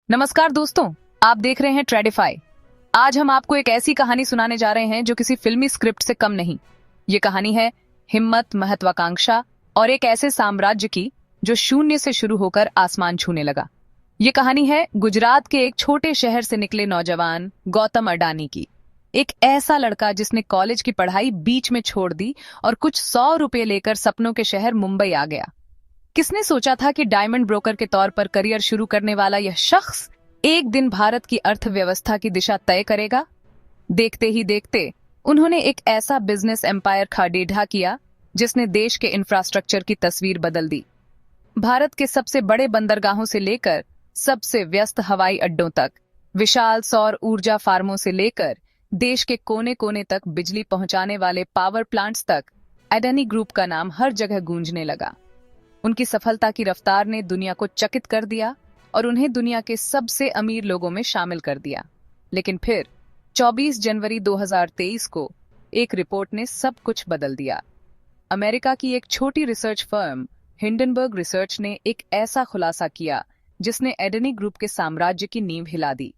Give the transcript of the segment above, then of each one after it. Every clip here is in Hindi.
नमस्कार दोस्तों, आप देख रहे हैं ट्रेडिफाई। आज हम आपको एक ऐसी कहानी सुनाने जा रहे हैं जो किसी फिल्मी स्क्रिप्ट से कम नहीं। ये कहानी है हिम्मत, महत्वाकांक्षा और एक ऐसे साम्राज्य की जो शून्य से शुरू होकर आसमान छूने लगा। ये कहानी है गुजरात के एक छोटे शहर से निकले नौजवान गौतम अडानी की। एक ऐसा लड़का जिसने कॉलेज की पढ़ाई बीच में छोड़ दी और कुछ 100 रुपए लेकर सपनों के शहर मुंबई आ गया। किसने सोचा था कि डायमंड ब्रोकर के तौर पर करियर शुरू करने वाला यह शख्स एक दिन भारत की अर्थव्यवस्था की दिशा तय करेगा। देखते ही देखते उन्होंने एक ऐसा बिजनेस एम्पायर खड़ेढा किया जिसने देश के इंफ्रास्ट्रक्चर की तस्वीर बदल दी। भारत के सबसे बड़े बंदरगाहों से लेकर सबसे व्यस्त हवाई अड्डों तक, विशाल सौर ऊर्जा फार्मों से लेकर देश के कोने कोने तक बिजली पहुंचाने वाले पावर प्लांट्स तक अडानी ग्रुप का नाम हर जगह गूंजने लगा। उनकी सफलता की रफ्तार ने दुनिया को चकित कर दिया और उन्हें दुनिया के सबसे अमीर लोगों में शामिल कर दिया। लेकिन फिर 24 जनवरी 2023 को एक रिपोर्ट ने सब कुछ बदल दिया। अमेरिका की एक छोटी रिसर्च फर्म हिंडनबर्ग रिसर्च ने एक ऐसा खुलासा किया जिसने अडानी ग्रुप के साम्राज्य की नींव हिला दी।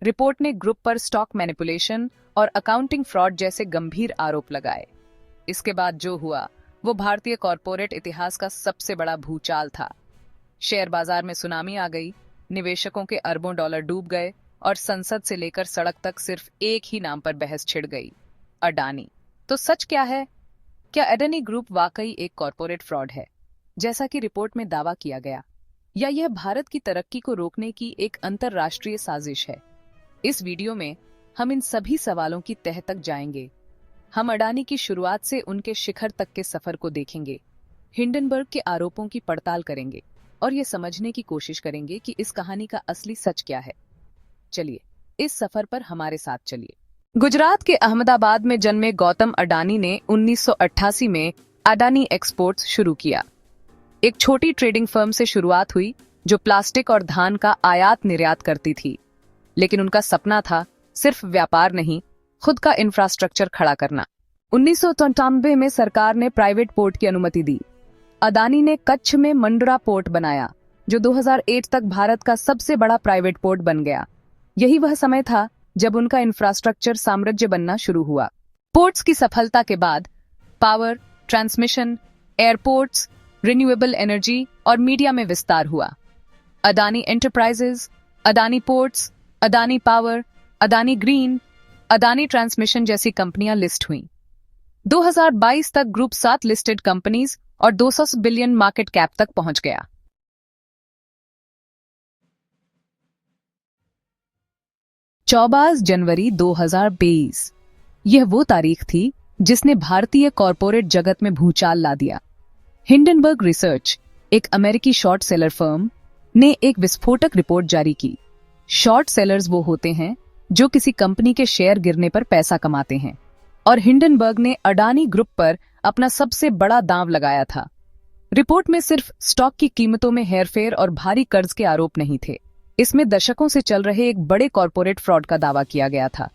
रिपोर्ट ने ग्रुप पर स्टॉक मैनिपुलेशन और अकाउंटिंग फ्रॉड जैसे गंभीर आरोप लगाए। इसके बाद जो हुआ वो भारतीय कॉरपोरेट इतिहास का सबसे बड़ा भूचाल था। शेयर बाजार में सुनामी आ गई, निवेशकों के अरबों डॉलर डूब गए और संसद से लेकर सड़क तक सिर्फ एक ही नाम पर बहस छिड़ गई, अडानी। तो सच क्या है? क्या अडानी ग्रुप वाकई एक कॉरपोरेट फ्रॉड है जैसा कि रिपोर्ट में दावा किया गया, या यह भारत की तरक्की को रोकने की एक अंतरराष्ट्रीय साजिश है? इस वीडियो में हम इन सभी सवालों की तह तक जाएंगे। हम अडानी की शुरुआत से उनके शिखर तक के सफर को देखेंगे, हिंडनबर्ग के आरोपों की पड़ताल करेंगे और ये समझने की कोशिश करेंगे कि इस कहानी का असली सच क्या है। चलिए इस सफर पर हमारे साथ चलिए। गुजरात के अहमदाबाद में जन्मे गौतम अडानी ने 1988 में अडानी एक्सपोर्ट्स शुरू किया। एक छोटी ट्रेडिंग फर्म से शुरुआत हुई जो प्लास्टिक और धान का आयात निर्यात करती थी। लेकिन उनका सपना था सिर्फ व्यापार नहीं, खुद का इंफ्रास्ट्रक्चर खड़ा करना। 1993 में सरकार ने प्राइवेट पोर्ट की अनुमति दी। अडानी ने कच्छ में मंडरा पोर्ट बनाया जो 2008 तक भारत का सबसे बड़ा प्राइवेट पोर्ट बन गया। यही वह समय था जब उनका इंफ्रास्ट्रक्चर साम्राज्य बनना शुरू हुआ। पोर्ट्स की सफलता के बाद power, transmission, airports, renewable energy और मीडिया में विस्तार हुआ। Adani enterprises, Adani ports, Adani power, Adani green, Adani transmission जैसी कंपनियां लिस्ट हुईं। 2022 तक ग्रुप 7 लिस्टेड कंपनीज और 200 बिलियन मार्केट कैप तक पहुंच गया। चौबीस जनवरी 2023 यह वो तारीख थी जिसने भारतीय कॉरपोरेट जगत में भूचाल ला दिया। हिंडनबर्ग रिसर्च, एक अमेरिकी शॉर्ट सेलर फर्म, ने एक विस्फोटक रिपोर्ट जारी की। शॉर्ट सेलर्स वो होते हैं जो किसी कंपनी के शेयर गिरने पर पैसा कमाते हैं, और हिंडनबर्ग ने अडानी ग्रुप पर अपना सबसे बड़ा दांव लगाया था। रिपोर्ट में सिर्फ स्टॉक की कीमतों में हेरफेर और भारी कर्ज के आरोप नहीं थे, इसमें दशकों से चल रहे एक बड़े कॉरपोरेट फ्रॉड का दावा किया गया था।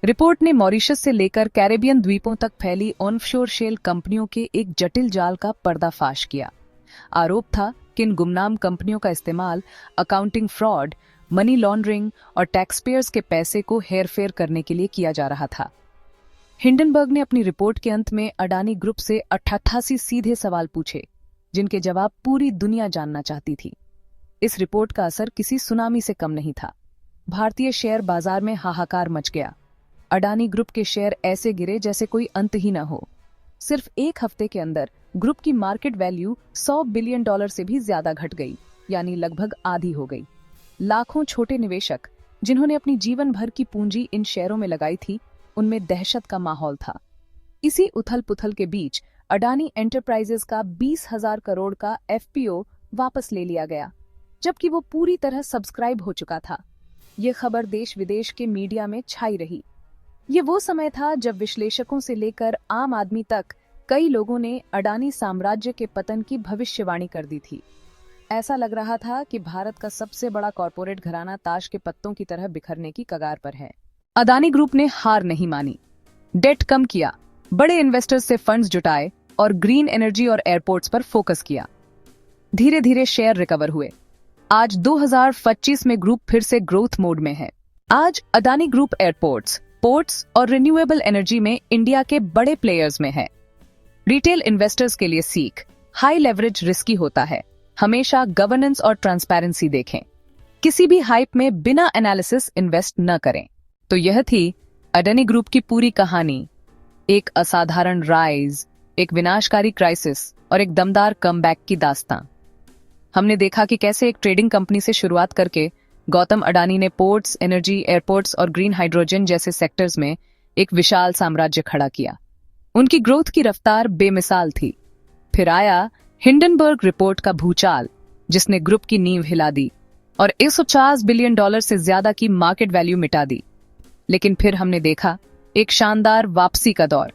रिपोर्ट ने मॉरिशस से लेकर कैरेबियन द्वीपों तक फैली ऑनशोर शेल कंपनियों के एक जटिल जाल का पर्दाफाश किया। आरोप था कि इन गुमनाम कंपनियों का इस्तेमाल अकाउंटिंग फ्रॉड, मनी लॉन्ड्रिंग और टैक्सपेयर्स के पैसे को हेरफेर करने के लिए किया जा रहा था। हिंडनबर्ग ने अपनी रिपोर्ट के अंत में अडानी ग्रुप से 88 सीधे सवाल पूछे जिनके जवाब पूरी दुनिया जानना चाहती थी। इस रिपोर्ट का असर किसी सुनामी से कम नहीं था। भारतीय शेयर बाजार में हाहाकार मच गया। अडानी ग्रुप के शेयर ऐसे गिरे जैसे कोई अंत ही न हो। सिर्फ एक हफ्ते के अंदर ग्रुप की मार्केट वैल्यू $100 बिलियन से भी ज्यादा घट गई, यानी लगभग आधी हो गई। लाखों छोटे निवेशक जिन्होंने अपनी जीवन भर की पूंजी इन शेयरों में लगाई थी, उनमें दहशत का माहौल था। इसी उथल पुथल के बीच अडानी एंटरप्राइजेज का 20,000 करोड़ का एफपीओ वापस ले लिया गया, जबकि वो पूरी तरह सब्सक्राइब हो चुका था। ये खबर देश विदेश के मीडिया में छाई रही। ये वो समय था जब विश्लेषकों से लेकर आम आदमी तक कई लोगों ने अडानी साम्राज्य के पतन की भविष्यवाणी कर दी थी। ऐसा लग रहा था कि भारत का सबसे बड़ा कॉरपोरेट घराना ताश के पत्तों की तरह बिखरने की कगार पर है। अडानी ग्रुप ने हार नहीं मानी, डेट कम किया, बड़े इन्वेस्टर्स से फंड्स जुटाए और ग्रीन एनर्जी और एयरपोर्ट्स पर फोकस किया। धीरे धीरे शेयर रिकवर हुए। आज 2025 में ग्रुप फिर से ग्रोथ मोड में है। आज अडानी ग्रुप एयरपोर्ट्स, पोर्ट्स और रिन्यूएबल एनर्जी में इंडिया के बड़े प्लेयर्स में है। रिटेल इन्वेस्टर्स के लिए सीख, हाई लेवरेज रिस्की होता है, हमेशा गवर्नेंस और ट्रांसपेरेंसी देखें, किसी भी हाइप में बिना एनालिसिस इन्वेस्ट न करें। तो यह थी अडानी ग्रुप की पूरी कहानी, एक असाधारण राइज, एक विनाशकारी क्राइसिस और एक दमदार कमबैक की दास्तां। हमने देखा कि कैसे एक ट्रेडिंग कंपनी से शुरुआत करके गौतम अडानी ने पोर्ट्स, एनर्जी, एयरपोर्ट्स और ग्रीन हाइड्रोजन जैसे सेक्टर्स में एक विशाल साम्राज्य खड़ा किया। उनकी ग्रोथ की रफ्तार बेमिसाल थी। फिर आया हिंडनबर्ग रिपोर्ट का भूचाल, जिसने ग्रुप की नींव हिला दी और $150 बिलियन से ज्यादा की मार्केट वैल्यू मिटा दी। लेकिन फिर हमने देखा एक शानदार वापसी का दौर।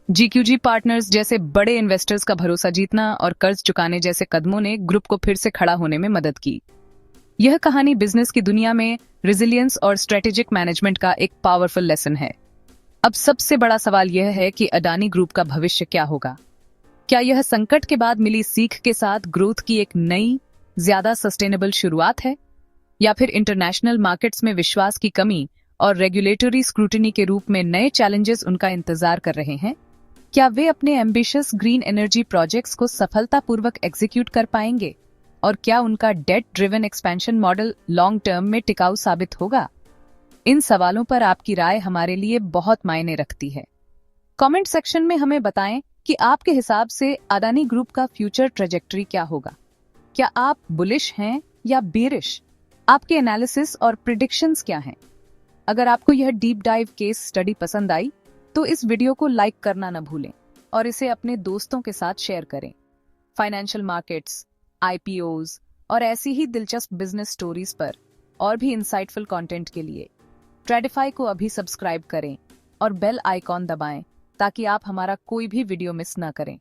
जीक्यूजी पार्टनर्स जैसे बड़े इन्वेस्टर्स का भरोसा जीतना और कर्ज चुकाने जैसे कदमों ने ग्रुप को फिर से खड़ा होने में मदद की। यह कहानी बिजनेस की दुनिया में रेजिलियंस और स्ट्रेटेजिक मैनेजमेंट का एक पावरफुल लेसन है। अब सबसे बड़ा सवाल यह है कि अडानी ग्रुप का भविष्य क्या होगा? क्या यह संकट के बाद मिली सीख के साथ ग्रोथ की एक नई, ज्यादा सस्टेनेबल शुरुआत है, या फिर इंटरनेशनल मार्केट्स में विश्वास की कमी और रेगुलेटरी स्क्रूटिनी के रूप में नए चैलेंजेस उनका इंतजार कर रहे हैं? क्या वे अपने एम्बिशियस ग्रीन एनर्जी प्रोजेक्ट्स को सफलतापूर्वक एग्जीक्यूट कर पाएंगे? और क्या उनका debt driven expansion model long term में टिकाऊ साबित होगा? इन सवालों पर आपकी राय हमारे लिए बहुत मायने रखती है। कमेंट सेक्शन में हमें बताएं कि आपके हिसाब से अडानी ग्रुप का फ्यूचर ट्रेजेक्टरी क्या होगा। क्या आप बुलिश हैं या बेरिश? आपके एनालिसिस और प्रिडिक्शंस क्या हैं? अगर आपको यह डीप डाइव केस स्टडी पसंद आई तो इस वीडियो को लाइक करना न भूलें और इसे अपने दोस्तों के साथ शेयर करें। फाइनेंशियल मार्केट्स, आईपीओज और ऐसी ही दिलचस्प बिजनेस स्टोरीज पर और भी इंसाइटफुल कंटेंट के लिए ट्रेडिफाई को अभी सब्सक्राइब करें और बेल आइकॉन दबाएं ताकि आप हमारा कोई भी वीडियो मिस ना करें।